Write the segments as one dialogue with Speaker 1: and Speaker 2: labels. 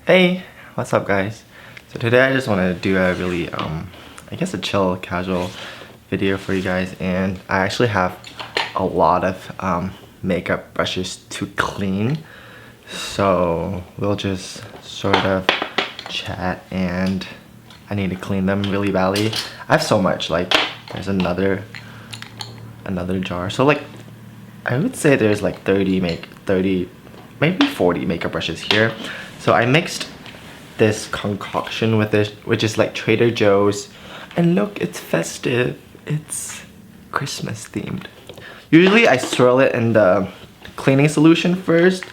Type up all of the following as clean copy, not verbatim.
Speaker 1: Hey, what's up guys? So today I just want to do a really, I guess a chill, casual video for you guys, and I actually have a lot of makeup brushes to clean. So we'll just sort of chat, and I need to clean them really badly. I have so much, like there's another jar. So like I would say there's like 30, maybe 40 makeup brushes here. So I mixed this concoction with it, which is like Trader Joe's. And look, it's festive. It's Christmas themed. Usually I swirl it in the cleaning solution first,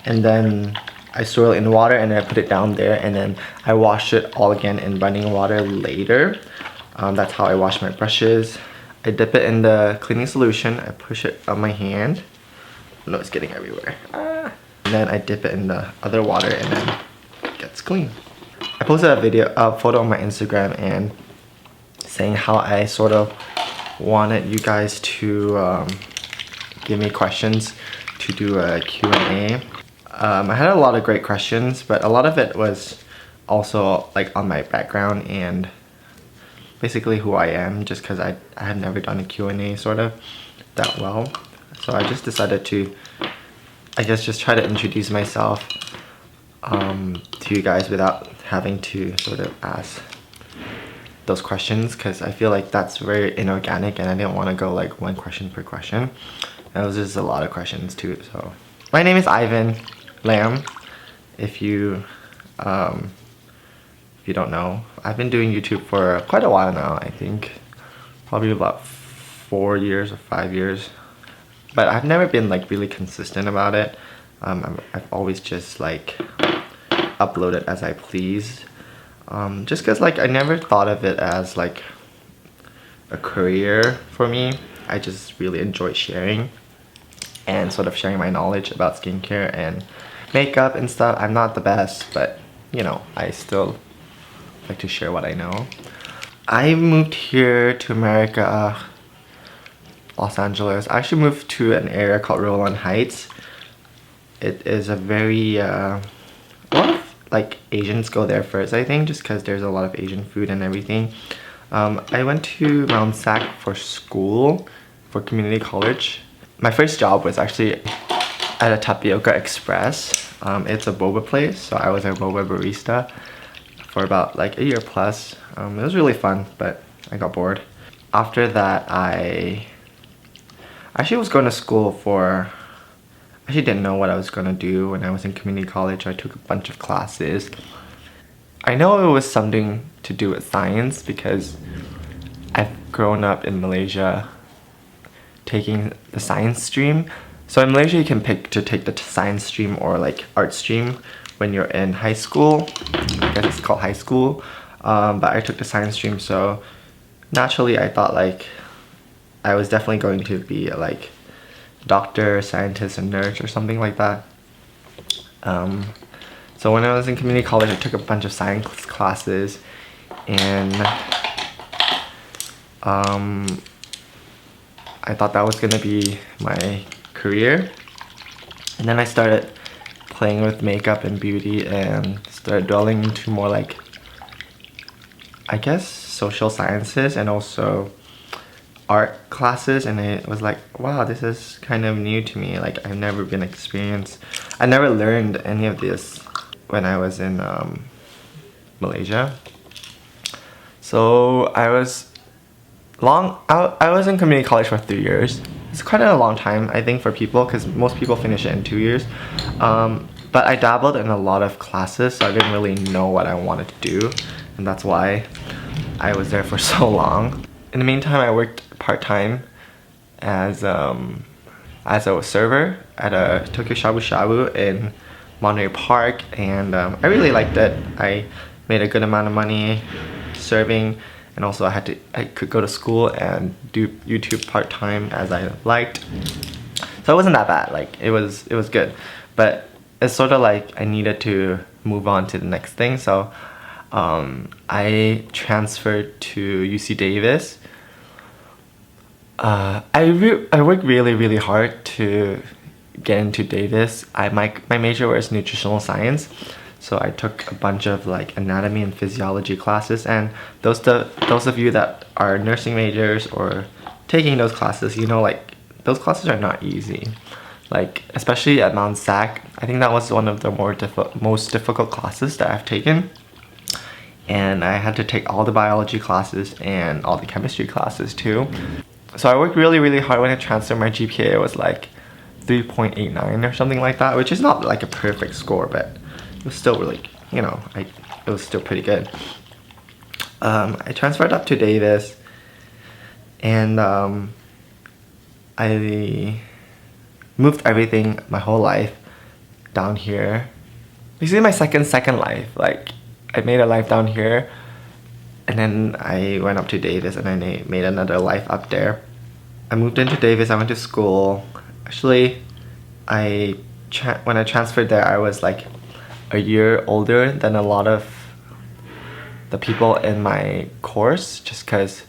Speaker 1: and then I swirl it in water, and then I put it down there, and then I wash it all again in running water later. That's how I wash my brushes. I dip it in the cleaning solution, I push it on my hand. No, it's getting everywhere. And then I dip it in the other water, and then it gets clean. I posted a photo on my Instagram and saying how I sort of wanted you guys to give me questions to do a Q&A. I had a lot of great questions, but a lot of it was also like on my background and basically who I am, just because I have never done a Q&A sort of that well. So I just decided to, I guess, just try to introduce myself to you guys without having to sort of ask those questions, because I feel like that's very inorganic and I didn't want to go like one question per question. And it was just a lot of questions too. So my name is Ivan Lam. If you don't know, I've been doing YouTube for quite a while now. I think probably about 4 years or 5 years, but I've never been like really consistent about it. I've always just like uploaded as I please, just because like I never thought of it as like a career for me. I just really enjoy sharing and sort of sharing my knowledge about skincare and makeup and stuff. I'm not the best, but you know, I still like to share what I know. I moved here to America, Los Angeles. I actually moved to an area called Rowland Heights. It is a very, a lot of like Asians go there first, I think, just because there's a lot of Asian food and everything. I went to Mount Sac for school, for community college. My first job was actually at a Tapioca Express. It's a boba place, so I was a boba barista for about like a year plus. It was really fun, but I got bored. After that, I actually was going to school for, I actually didn't know what I was going to do when I was in community college. I took a bunch of classes. I know it was something to do with science because I've grown up in Malaysia taking the science stream. So in Malaysia, you can pick to take the science stream or like art stream when you're in high school. I guess it's called high school. But I took the science stream, so naturally I thought like I was definitely going to be like doctor, scientist, and nurse or something like that. So when I was in community college, I took a bunch of science classes, and I thought that was gonna be my career. And then I started playing with makeup and beauty and started dwelling into more like, I guess, social sciences and also art classes, and it was like, wow, this is kind of new to me. Like I've never been experienced, I never learned any of this when I was in Malaysia. So I was in community college for 3 years. It's quite a long time, I think, for people, because most people finish it in 2 years. But I dabbled in a lot of classes, so I didn't really know what I wanted to do, and that's why I was there for so long. In the meantime, I worked part-time as a server at a Tokyo Shabu Shabu in Monterey Park, and I really liked it. I made a good amount of money serving, and also I could go to school and do YouTube part-time as I liked. So it wasn't that bad. Like it was good, but it's sort of like I needed to move on to the next thing. So I transferred to UC Davis. I worked really hard to get into Davis. My major was nutritional science, So I took a bunch of like anatomy and physiology classes, and those of you that are nursing majors or taking those classes, you know, like those classes are not easy. Like especially at Mount Sac, I think that was one of the most difficult classes that I've taken. And I had to take all the biology classes and all the chemistry classes too. So I worked really hard. When I transferred, my GPA was like 3.89 or something like that, which is not like a perfect score, but it was still really, you know, it was still pretty good. I transferred up to Davis, and I moved everything, my whole life, down here. Basically my second life. Like I made a life down here, and then I went up to Davis, and then I made another life up there. I moved into Davis, I went to school. Actually, when I transferred there, I was like a year older than a lot of the people in my course, just because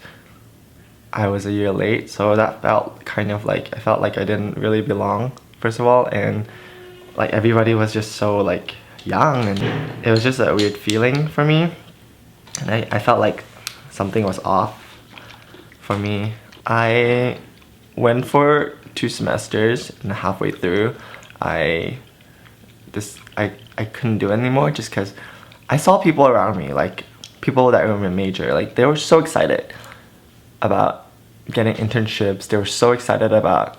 Speaker 1: I was a year late. So that felt kind of like, I felt like I didn't really belong, first of all, and like everybody was just so like young, and it was just a weird feeling for me, and I felt like something was off for me. I went for 2 semesters, and halfway through I couldn't do it anymore, just because I saw people around me, like people that were in my major, like they were so excited about getting internships. They were so excited about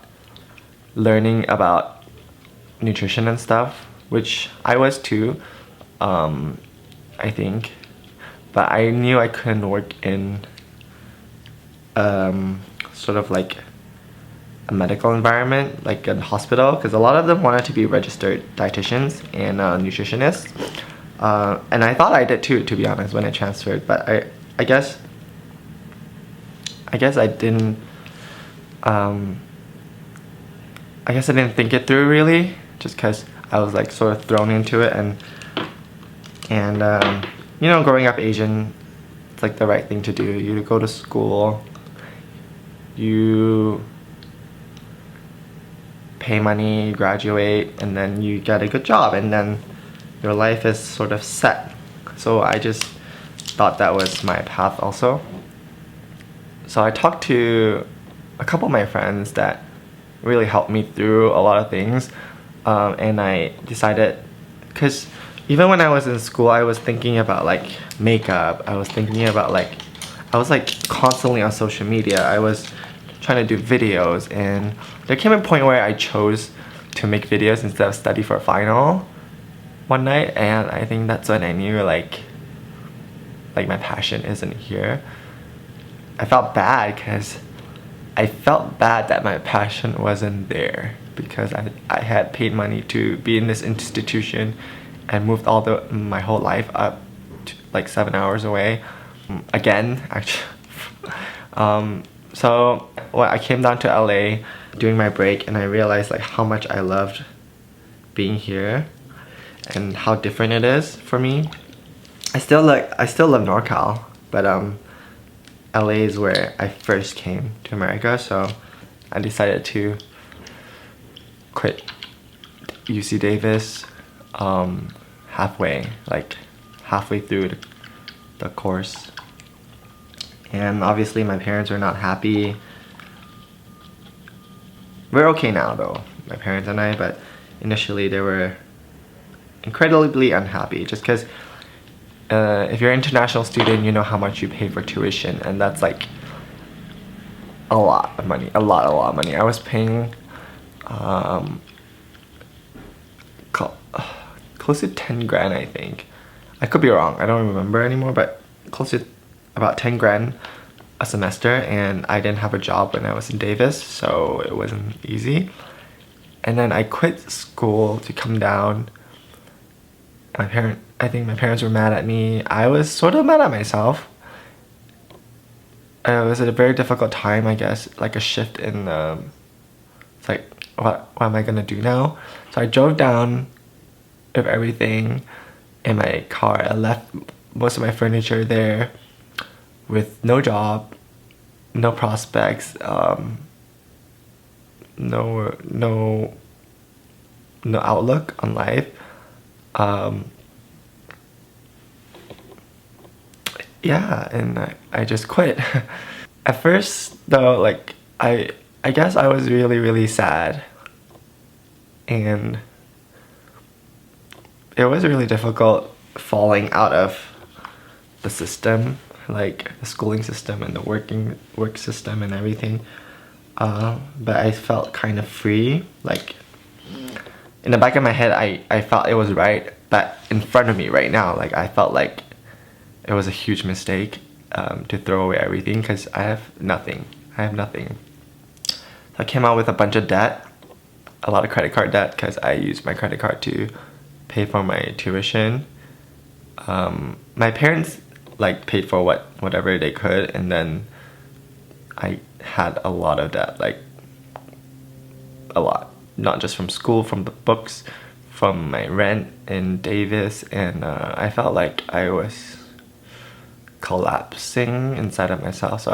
Speaker 1: learning about nutrition and stuff, which I was too, I think. But I knew I couldn't work in sort of like a medical environment, like a hospital, because a lot of them wanted to be registered dietitians and nutritionists. And I thought I did too, to be honest, when I transferred. But I guess I didn't. I guess I didn't think it through really, just because I was like sort of thrown into it, and you know, growing up Asian, it's like the right thing to do. You go to school, you pay money, you graduate, and then you get a good job, and then your life is sort of set. So I just thought that was my path also. So I talked to a couple of my friends that really helped me through a lot of things, and I decided, because even when I was in school, I was thinking about like makeup. I was thinking about like, I was like constantly on social media. I was trying to do videos, and there came a point where I chose to make videos instead of study for a final one night, and I think that's when I knew like my passion isn't here. I felt bad because I felt bad that my passion wasn't there, because I had paid money to be in this institution and moved my whole life up to like 7 hours away. Again, actually. So I came down to LA during my break, and I realized like how much I loved being here and how different it is for me. I still love NorCal, but LA is where I first came to America, so I decided to quit UC Davis halfway through the course. And obviously my parents were not happy. We're okay now though, my parents and I, but initially they were incredibly unhappy, just because if you're an international student, you know how much you pay for tuition, and that's like a lot of money, a lot of money. I was paying close to 10 grand, I think. I could be wrong, I don't remember anymore, but close to about 10 grand a semester, and I didn't have a job when I was in Davis, so it wasn't easy. And then I quit school to come down. I think my parents were mad at me. I was sort of mad at myself. It was a very difficult time, I guess, like a shift in, it's like, what am I gonna do now? So I drove down with everything in my car. I left most of my furniture there with no job, no prospects, no outlook on life. yeah, and I just quit. At first though, like I guess I was really sad, and it was really difficult falling out of the system, like the schooling system and the work system and everything. But I felt kind of free. Like in the back of my head, I felt it was right, but in front of me right now, like I felt like it was a huge mistake to throw away everything because I have nothing. I have nothing. So I came out with a bunch of debt, a lot of credit card debt because I used my credit card to pay for my tuition. My parents like paid for whatever they could, and then I had a lot of debt, like a lot, not just from school, from the books, from my rent in Davis, and I felt like I was collapsing inside of myself. So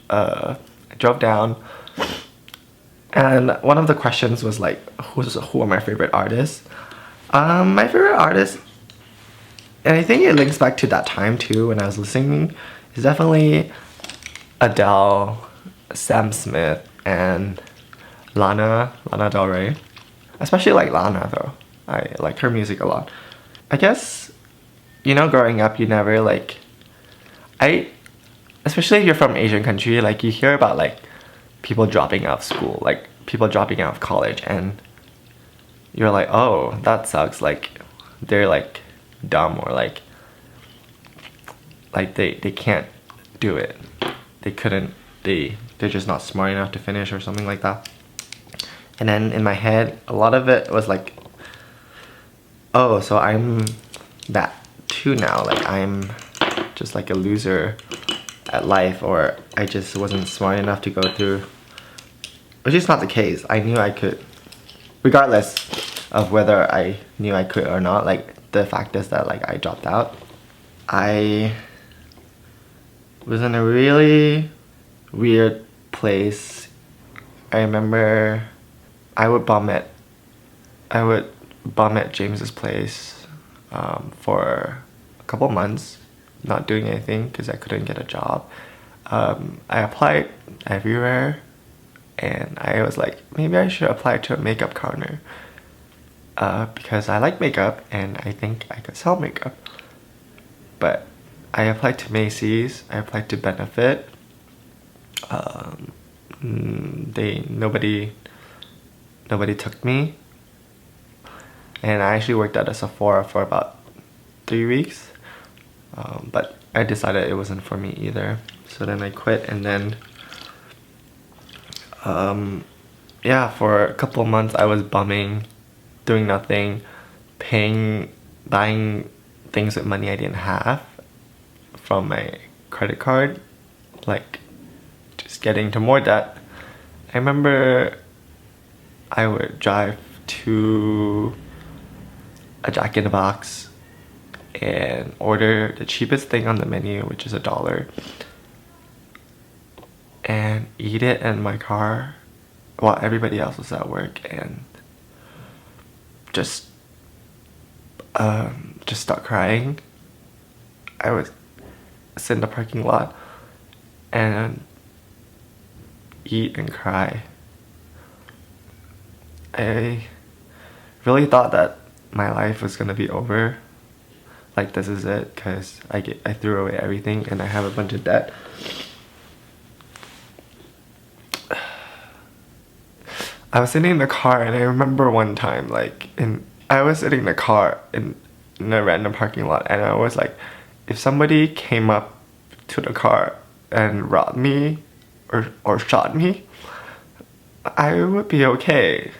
Speaker 1: I drove down, and one of the questions was like, who are my favorite artists? My favorite artist, and I think it links back to that time too when I was listening, is definitely Adele, Sam Smith, and Lana Del Rey. Especially like Lana though. I like her music a lot. I guess, growing up you never like, especially if you're from Asian country, like you hear about like people dropping out of school, like people dropping out of college, and you're like, oh, that sucks. Like they're like dumb, or like they can't do it. They couldn't. They're just not smart enough to finish or something like that. And then in my head, a lot of it was like, oh, so I'm that too now. Like I'm just like a loser at life, or I just wasn't smart enough to go through. Which is not the case. I knew I could, regardless of whether I knew I could or not. Like the fact is that like I dropped out. I was in a really weird place. I remember I would bum at James's place for a couple months, not doing anything because I couldn't get a job. I applied everywhere, and I was like, maybe I should apply to a makeup counter because I like makeup and I think I could sell makeup. But I applied to Macy's, I applied to Benefit. Nobody took me, and I actually worked at a Sephora for about 3 weeks, but I decided it wasn't for me either. So then I quit, and then yeah, for a couple of months I was bumming, doing nothing, buying things with money I didn't have from my credit card, like just getting into more debt. I remember I would drive to a Jack in the Box and order the cheapest thing on the menu, which is $1, and eat it in my car while everybody else was at work, and just start crying. I would sit in the parking lot and eat and cry. I really thought that my life was gonna be over. Like this is it, because I threw away everything and I have a bunch of debt. I was sitting in the car, and I remember one time, I was sitting in the car in a random parking lot, and I was like, if somebody came up to the car and robbed me or shot me, I would be okay.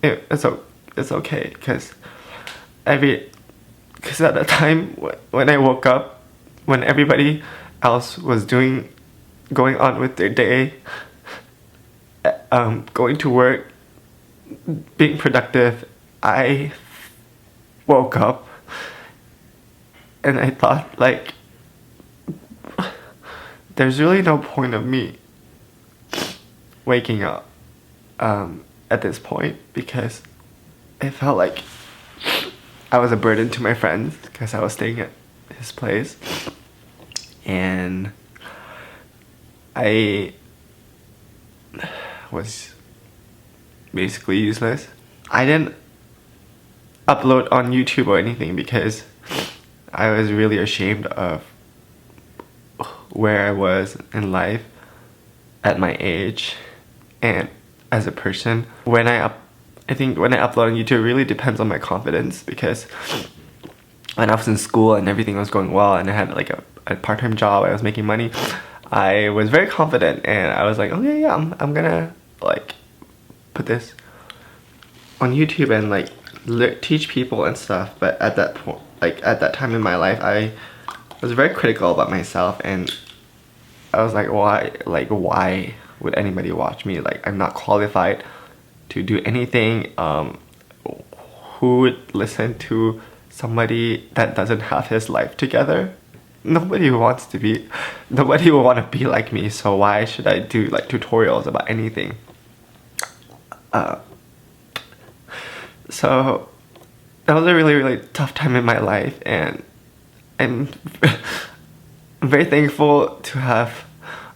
Speaker 1: It's okay, because at the time when I woke up, when everybody else was going on with their day, going to work, being productive, I woke up and I thought, like, there's really no point of me waking up at this point, because it felt like I was a burden to my friends because I was staying at his place, and I was basically useless. I didn't upload on YouTube or anything because I was really ashamed of where I was in life at my age and as a person. I think when I upload on YouTube, it really depends on my confidence, because when I was in school and everything was going well and I had like a part-time job, I was making money, I was very confident and I was like, okay, yeah, I'm gonna like put this on YouTube and like teach people and stuff. But at that point, like at that time in my life, I was very critical about myself, and I was like, why would anybody watch me? Like, I'm not qualified to do anything. Who would listen to somebody that doesn't have his life together? Nobody will want to be like me, so why should I do like tutorials about anything? So that was a really, really tough time in my life, and I'm very thankful to have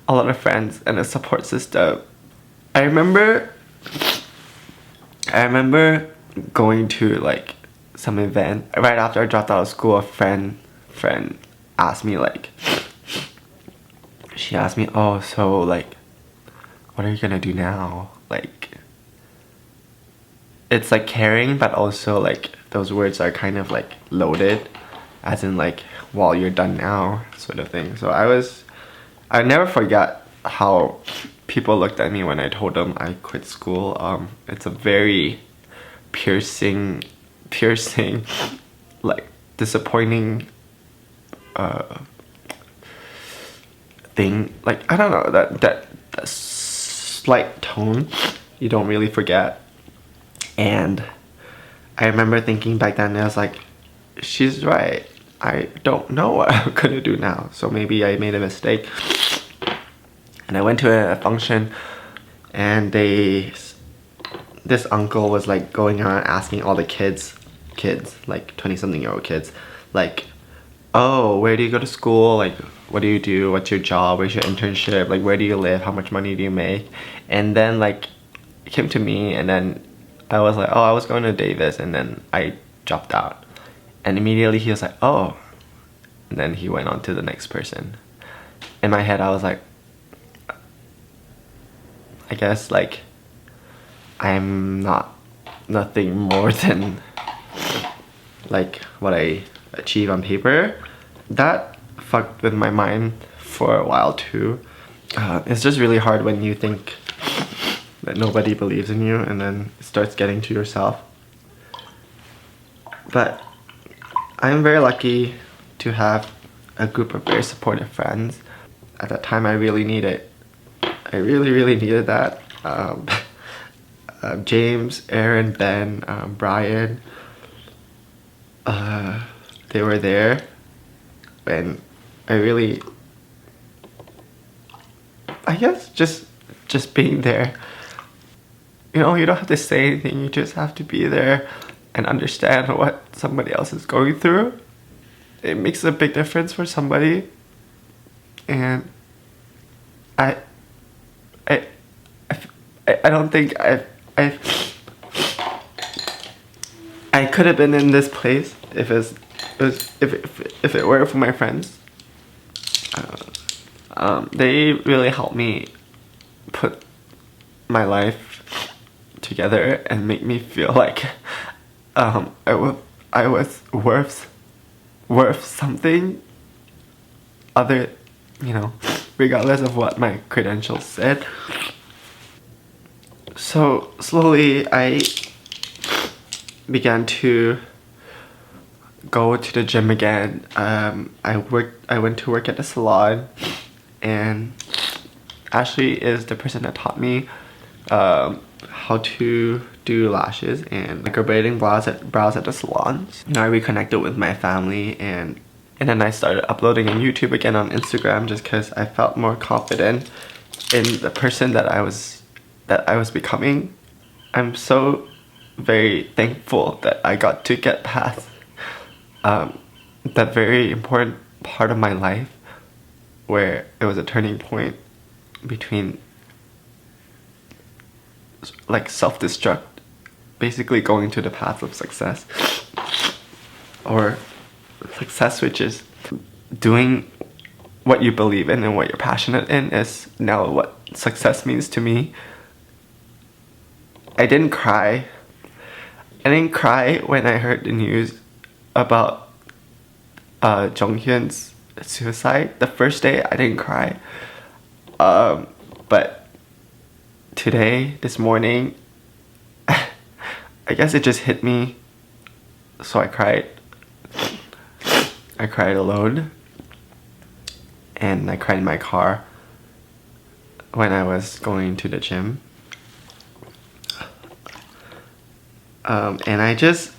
Speaker 1: a lot of friends and a support system. I remember going to like some event right after I dropped out of school. A friend asked me, like, she asked me, oh, so like, what are you gonna do now? Like, it's like caring, but also like those words are kind of like loaded, as in like, well, you're done now, sort of thing. So I never forget how people looked at me when I told them I quit school. It's a very piercing, like disappointing thing. Like, I don't know, that slight tone you don't really forget. And I remember thinking back then, I was like, she's right. I don't know what I'm gonna do now. So maybe I made a mistake. And I went to a function, and this uncle was like going around asking all the kids, like 20-something-year-old kids, like, oh, where do you go to school? Like, what do you do? What's your job? Where's your internship? Like, where do you live? How much money do you make? And then like, it came to me, and then I was like, oh, I was going to Davis, and then I dropped out. And immediately he was like, oh. And then he went on to the next person. In my head, I was like, I guess like, I'm nothing more than like what I achieve on paper. That fucked with my mind for a while too. It's just really hard when you think that nobody believes in you, and then it starts getting to yourself. But I'm very lucky to have a group of very supportive friends. At that time, I really needed that. James, Aaron, Ben, Brian, they were there, and I guess just being there. You know, you don't have to say anything, you just have to be there and understand what somebody else is going through. It makes a big difference for somebody. And I don't think I could have been in this place if it were for my friends. They really helped me put my life together and make me feel like I was worth something other, you know, regardless of what my credentials said. So slowly I began to go to the gym again. I went to work at the salon, and Ashley is the person that taught me how to do lashes and microblading brows at the salons. You know, I reconnected with my family, and then I started uploading on YouTube again, on Instagram, just because I felt more confident in the person that I was becoming. I'm so very thankful that I got to get past that very important part of my life where it was a turning point between like self-destruct, basically going to the path of success, or success which is doing what you believe in and what you're passionate in is now what success means to me. I didn't cry. I didn't cry when I heard the news about Jong Hyun's suicide. The first day I didn't cry. But today, this morning, I guess it just hit me. So I cried. I cried alone. And I cried in my car when I was going to the gym. And I just,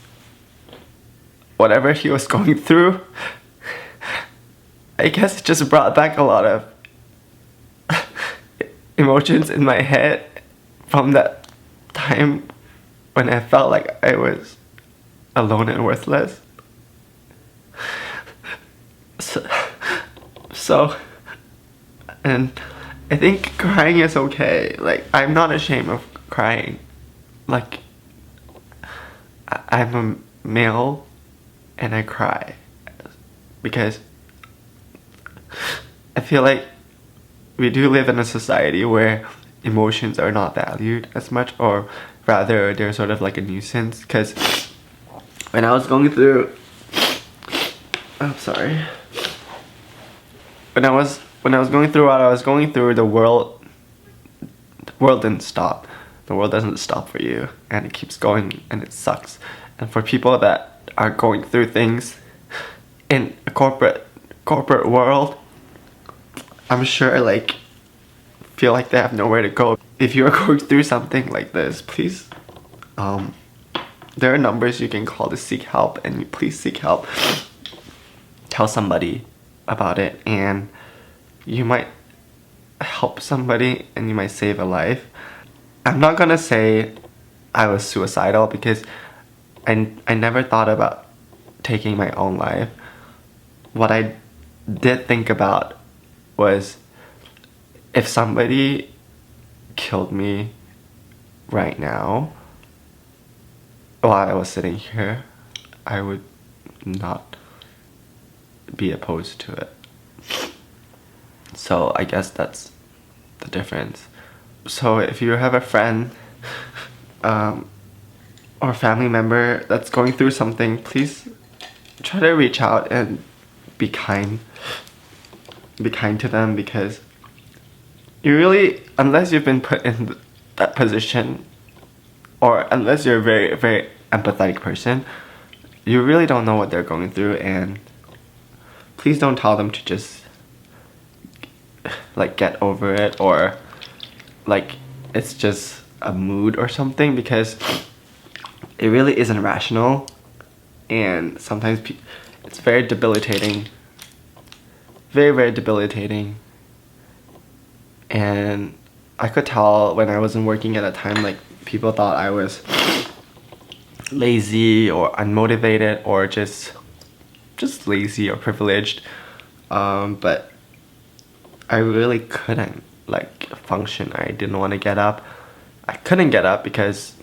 Speaker 1: whatever he was going through, I guess it just brought back a lot of emotions in my head from that time when I felt like I was alone and worthless. So, and I think crying is okay. Like, I'm not ashamed of crying. Like, I'm a male and I cry because I feel like we do live in a society where emotions are not valued as much, or rather they're sort of like a nuisance. Because when I was going through, I'm sorry, when I was going through what I was going through, the world didn't stop. The world doesn't stop for you, and it keeps going, and it sucks. And for people that are going through things in a corporate world, I'm sure like feel like they have nowhere to go. If you are going through something like this, please, there are numbers you can call to seek help, and please seek help. Tell somebody about it, and you might help somebody, and you might save a life. I'm not gonna say I was suicidal because I never thought about taking my own life. What I did think about was if somebody killed me right now while I was sitting here, I would not be opposed to it. So I guess that's the difference. So if you have a friend or family member that's going through something, please try to reach out and be kind. Be kind to them, because you really, unless you've been put in that position, or unless you're a very, very empathetic person, you really don't know what they're going through. And please don't tell them to just like get over it, or like it's just a mood or something, because it really isn't rational, and sometimes it's very debilitating. Very, very debilitating. And I could tell when I wasn't working at a time, like people thought I was lazy or unmotivated, or just lazy or privileged. But I really couldn't like function. I didn't want to get up. I couldn't get up because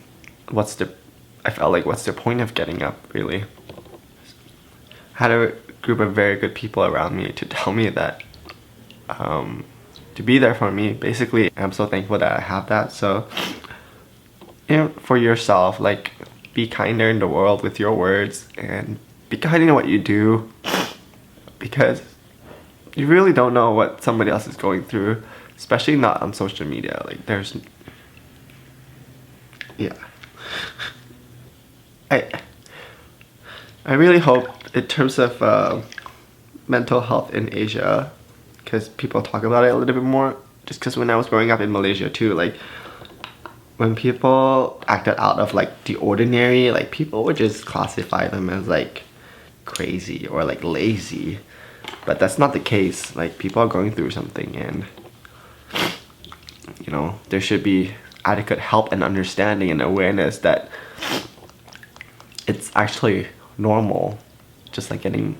Speaker 1: I felt like what's the point of getting up, really? I had a group of very good people around me to tell me that, to be there for me. Basically, I'm so thankful that I have that. So, you know, for yourself, like, be kinder in the world with your words, and be kind in what you do, because you really don't know what somebody else is going through, especially not on social media. Like, yeah. I really hope, in terms of mental health in Asia, because people talk about it a little bit more, just because when I was growing up in Malaysia too, like when people acted out of like the ordinary, like people would just classify them as like crazy or like lazy, but that's not the case. Like, people are going through something, and you know, there should be adequate help and understanding and awareness that it's actually normal, just like getting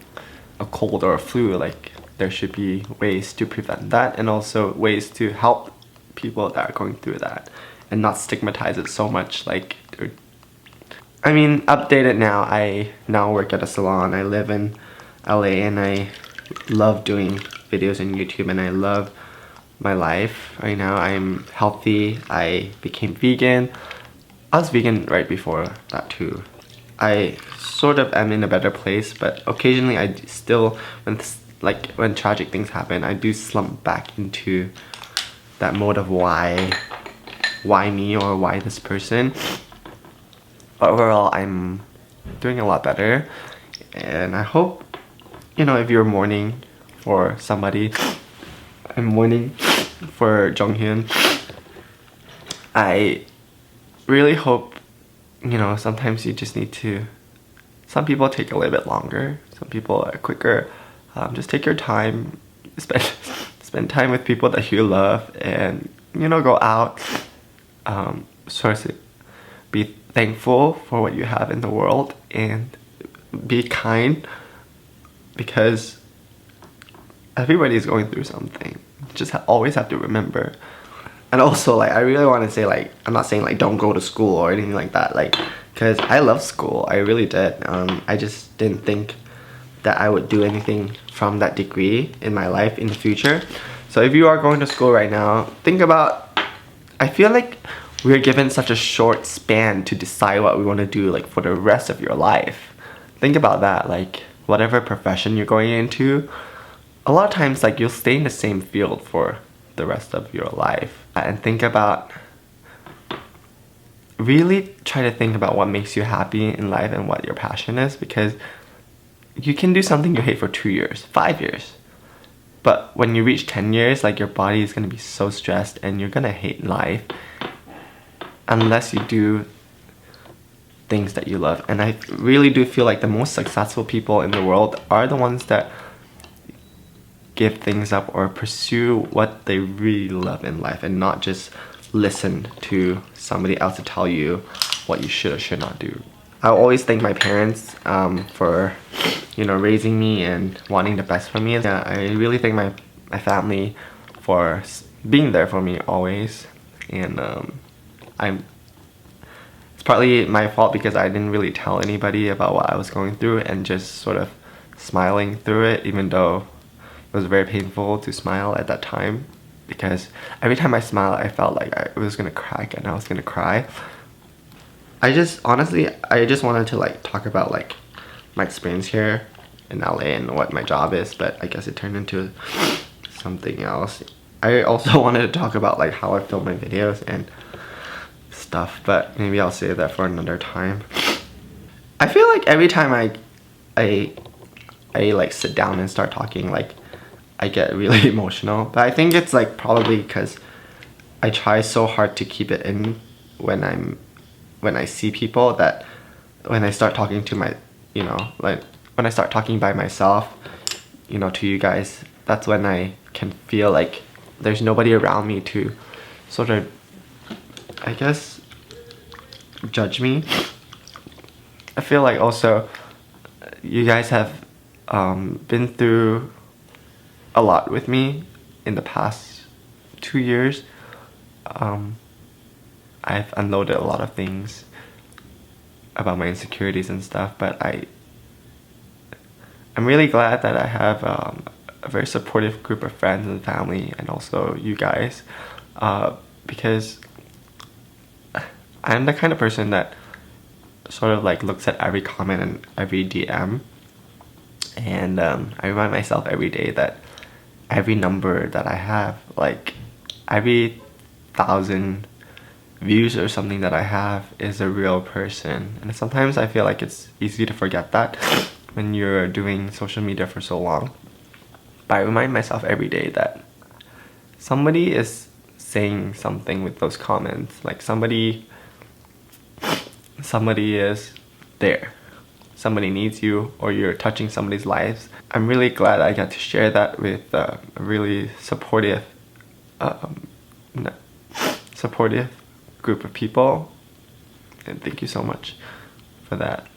Speaker 1: a cold or a flu, like there should be ways to prevent that, and also ways to help people that are going through that and not stigmatize it so much. Like, I mean, updated now, I now work at a salon. I live in LA and I love doing videos on YouTube and I love my life right now. I'm healthy. I became vegan. I was vegan right before that too. I sort of am in a better place, but occasionally I still, when tragic things happen, I do slump back into that mode of why me, or why this person. But overall, I'm doing a lot better, and I hope, you know, if you're mourning for somebody, I'm mourning for Jonghyun. I really hope, you know, sometimes you just need to, some people take a little bit longer, some people are quicker. Just take your time, spend time with people that you love, and, you know, go out, sort of be thankful for what you have in the world, and be kind, because everybody's going through something. Just always have to remember. And also, like, I really want to say, like, I'm not saying like don't go to school or anything like that, like, because I love school, I really did. I just didn't think that I would do anything from that degree in my life in the future. So if you are going to school right now, think about, I feel like we're given such a short span to decide what we want to do, like, for the rest of your life. Think about that, like, whatever profession you're going into, a lot of times, like, you'll stay in the same field for the rest of your life. And think about, really try to think about what makes you happy in life and what your passion is, because you can do something you hate for 2 years, 5 years, but when you reach 10 years, like, your body is going to be so stressed and you're going to hate life unless you do things that you love. And I really do feel like the most successful people in the world are the ones that give things up or pursue what they really love in life, and not just listen to somebody else to tell you what you should or should not do. I always thank my parents for, you know, raising me and wanting the best for me. Yeah, I really thank my family for being there for me always. And it's partly my fault because I didn't really tell anybody about what I was going through, and just sort of smiling through it, even though it was very painful to smile at that time, because every time I smiled I felt like I was gonna crack and I was gonna cry. Honestly, I just wanted to, like, talk about, like, my experience here in LA and what my job is, but I guess it turned into something else. I also wanted to talk about, like, how I film my videos and stuff, but maybe I'll save that for another time. I feel like every time I like sit down and start talking, like, I get really emotional, but I think it's, like, probably because I try so hard to keep it in when I see people, that when I start talking to my, you know, like, when I start talking by myself, you know, to you guys, that's when I can feel like there's nobody around me to sort of, I guess, judge me. I feel like also you guys have been through a lot with me in the past 2 years. I've unloaded a lot of things about my insecurities and stuff, but I'm really glad that I have a very supportive group of friends and family, and also you guys, because I'm the kind of person that sort of, like, looks at every comment and every DM, and I remind myself every day that every number that I have, like, every 1,000 views or something that I have is a real person. And sometimes I feel like it's easy to forget that when you're doing social media for so long. But I remind myself every day that somebody is saying something with those comments. Like, somebody is there. Somebody needs you, or you're touching somebody's lives. I'm really glad I got to share that with a really supportive group of people, and thank you so much for that.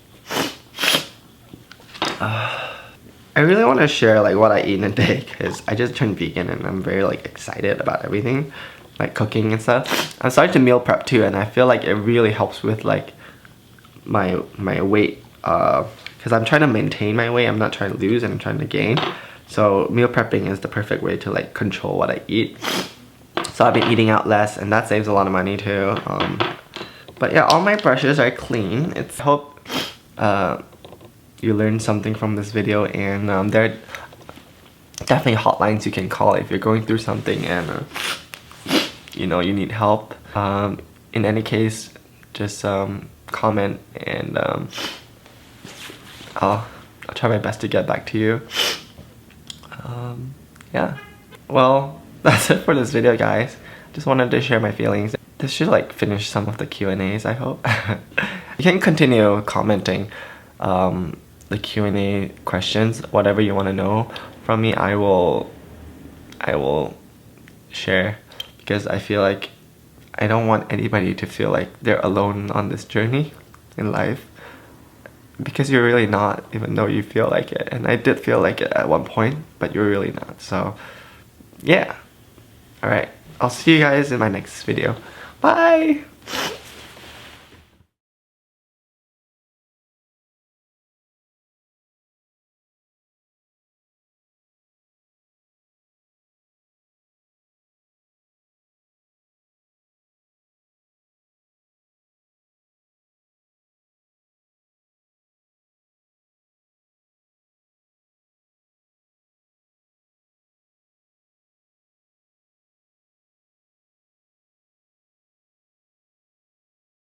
Speaker 1: I really want to share like what I eat in a day because I just turned vegan and I'm very like excited about everything, like cooking and stuff. I'm starting to meal prep too, and I feel like it really helps with like my weight, because I'm trying to maintain my weight. I'm not trying to lose and I'm trying to gain. So meal prepping is the perfect way to like control what I eat. So I've been eating out less and that saves a lot of money too. But yeah, all my brushes are clean. I hope you learned something from this video, and there are definitely hotlines you can call if you're going through something and you know, you need help. In any case, just comment and I'll try my best to get back to you. Yeah, well, that's it for this video, guys. Just wanted to share my feelings. This should like finish some of the Q&As, I hope. You can continue commenting the Q&A questions, whatever you want to know from me. I will share, because I feel like I don't want anybody to feel like they're alone on this journey in life, because you're really not, even though you feel like it. And I did feel like it at one point, but you're really not. So yeah, alright, I'll see you guys in my next video. Bye.